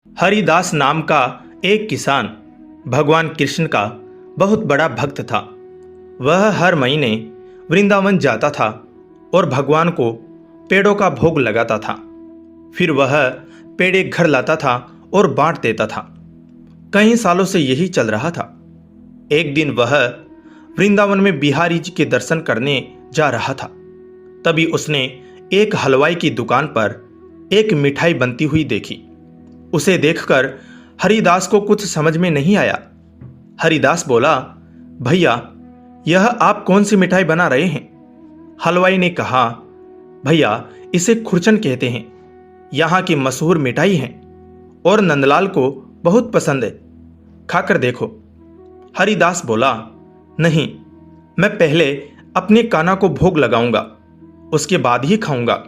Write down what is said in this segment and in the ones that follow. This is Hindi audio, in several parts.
हरिदास नाम का एक किसान भगवान कृष्ण का बहुत बड़ा भक्त था। वह हर महीने वृंदावन जाता था और भगवान को पेड़ों का भोग लगाता था। फिर वह पेड़े घर लाता था और बांट देता था। कई सालों से यही चल रहा था। एक दिन वह वृंदावन में बिहारी जी के दर्शन करने जा रहा था। तभी उसने एक हलवाई की दुकान पर एक मिठाई बनती हुई देखी। उसे देखकर हरिदास को कुछ समझ में नहीं आया। हरिदास बोला, भैया यह आप कौन सी मिठाई बना रहे हैं? हलवाई ने कहा, भैया इसे खुरचन कहते हैं, यहाँ की मशहूर मिठाई है और नंदलाल को बहुत पसंद है, खाकर देखो। हरिदास बोला, नहीं, मैं पहले अपने कान्हा को भोग लगाऊंगा, उसके बाद ही खाऊंगा।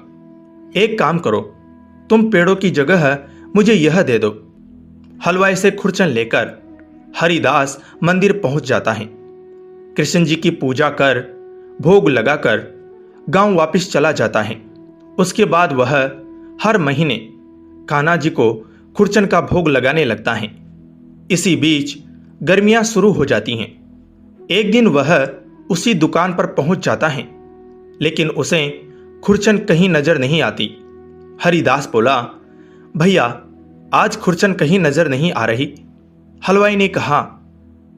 एक काम करो, तुम पेड़ों की जगह मुझे यह दे दो। हलवाई से खुरचन लेकर हरिदास मंदिर पहुंच जाता है। कृष्ण जी की पूजा कर भोग लगाकर गांव वापस चला जाता है। उसके बाद वह हर महीने कान्हा जी को खुरचन का भोग लगाने लगता है। इसी बीच गर्मियां शुरू हो जाती हैं। एक दिन वह उसी दुकान पर पहुंच जाता है, लेकिन उसे खुरचन कहीं नजर नहीं आती। हरिदास बोला, भैया आज खुरचन कहीं नजर नहीं आ रही। हलवाई ने कहा,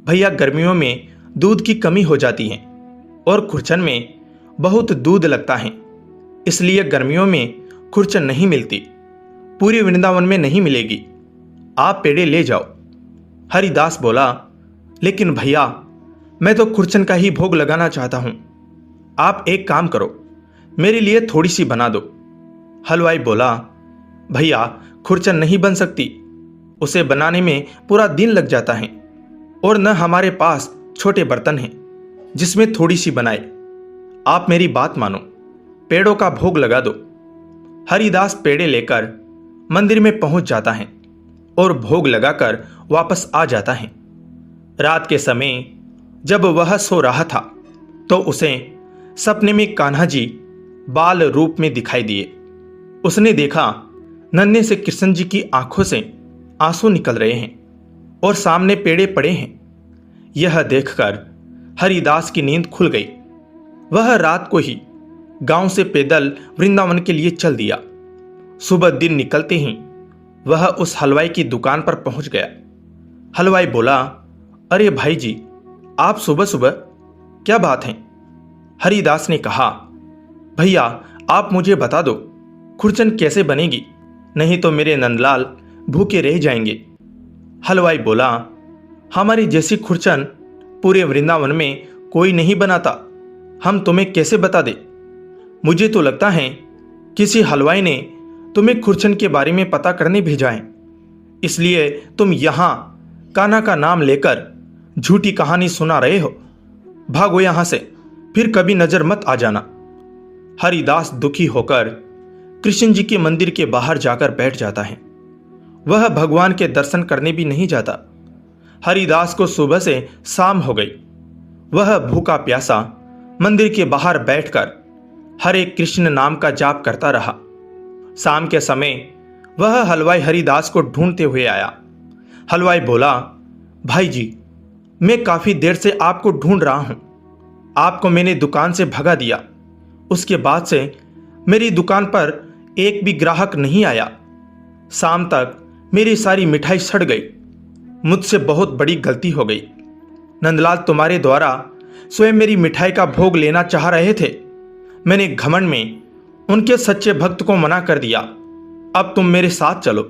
भैया गर्मियों में दूध की कमी हो जाती है और खुरचन में बहुत दूध लगता है, इसलिए गर्मियों में खुरचन नहीं मिलती, पूरे वृंदावन में नहीं मिलेगी, आप पेड़े ले जाओ। हरिदास बोला, लेकिन भैया मैं तो खुरचन का ही भोग लगाना चाहता हूं, आप एक काम करो, मेरे लिए थोड़ी सी बना दो। हलवाई बोला, भैया खुरचन नहीं बन सकती, उसे बनाने में पूरा दिन लग जाता है और न हमारे पास छोटे बर्तन हैं जिसमें थोड़ी सी बनाए। आप मेरी बात मानो, पेड़ों का भोग लगा दो। हरिदास पेड़े लेकर मंदिर में पहुंच जाता है और भोग लगाकर वापस आ जाता है। रात के समय जब वह सो रहा था तो उसे सपने में कान्हा जी बाल रूप में दिखाई दिए। उसने देखा नन्हे से कृष्ण जी की आंखों से आंसू निकल रहे हैं और सामने पेड़े पड़े हैं। यह देखकर हरिदास की नींद खुल गई। वह रात को ही गांव से पैदल वृंदावन के लिए चल दिया। सुबह दिन निकलते ही वह उस हलवाई की दुकान पर पहुंच गया। हलवाई बोला, अरे भाई जी, आप सुबह सुबह, क्या बात है? हरिदास ने कहा, भैया आप मुझे बता दो खुरचन कैसे बनेगी, नहीं तो मेरे नंदलाल भूखे रह जाएंगे। हलवाई बोला, हमारी जैसी खुरचन पूरे वृंदावन में कोई नहीं बनाता, हम तुम्हें कैसे बता दे? मुझे तो लगता है किसी हलवाई ने तुम्हें खुरचन के बारे में पता करने भेजा है, इसलिए तुम यहां कान्हा का नाम लेकर झूठी कहानी सुना रहे हो। भागो यहां से, फिर कभी नजर मत आ जाना। हरिदास दुखी होकर कृष्ण जी के मंदिर के बाहर जाकर बैठ जाता है। वह भगवान के दर्शन करने भी नहीं जाता। हरिदास को सुबह से शाम हो गई। वह भूखा प्यासा मंदिर के बाहर बैठकर हरे कृष्ण नाम का जाप करता रहा। शाम के समय वह हलवाई हरिदास को ढूंढते हुए आया। हलवाई बोला, भाई जी मैं काफी देर से आपको ढूंढ रहा हूं, आपको मैंने दुकान से भगा दिया, उसके बाद से मेरी दुकान पर एक भी ग्राहक नहीं आया। शाम तक मेरी सारी मिठाई सड़ गई, मुझसे बहुत बड़ी गलती हो गई। नंदलाल तुम्हारे द्वारा स्वयं मेरी मिठाई का भोग लेना चाह रहे थे, मैंने घमंड में उनके सच्चे भक्त को मना कर दिया, अब तुम मेरे साथ चलो।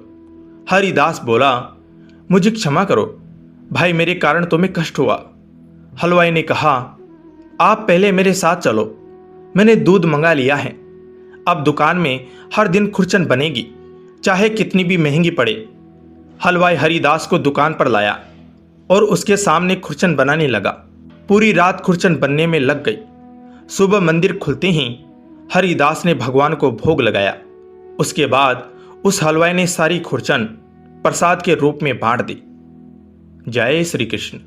हरिदास बोला, मुझे क्षमा करो भाई, मेरे कारण तुम्हें कष्ट हुआ। हलवाई ने कहा, आप पहले मेरे साथ चलो, मैंने दूध मंगा लिया है, अब दुकान में हर दिन खुरचन बनेगी, चाहे कितनी भी महंगी पड़े। हलवाई हरिदास को दुकान पर लाया और उसके सामने खुरचन बनाने लगा। पूरी रात खुरचन बनने में लग गई। सुबह मंदिर खुलते ही हरिदास ने भगवान को भोग लगाया। उसके बाद उस हलवाई ने सारी खुरचन प्रसाद के रूप में बांट दी। जय श्री कृष्ण।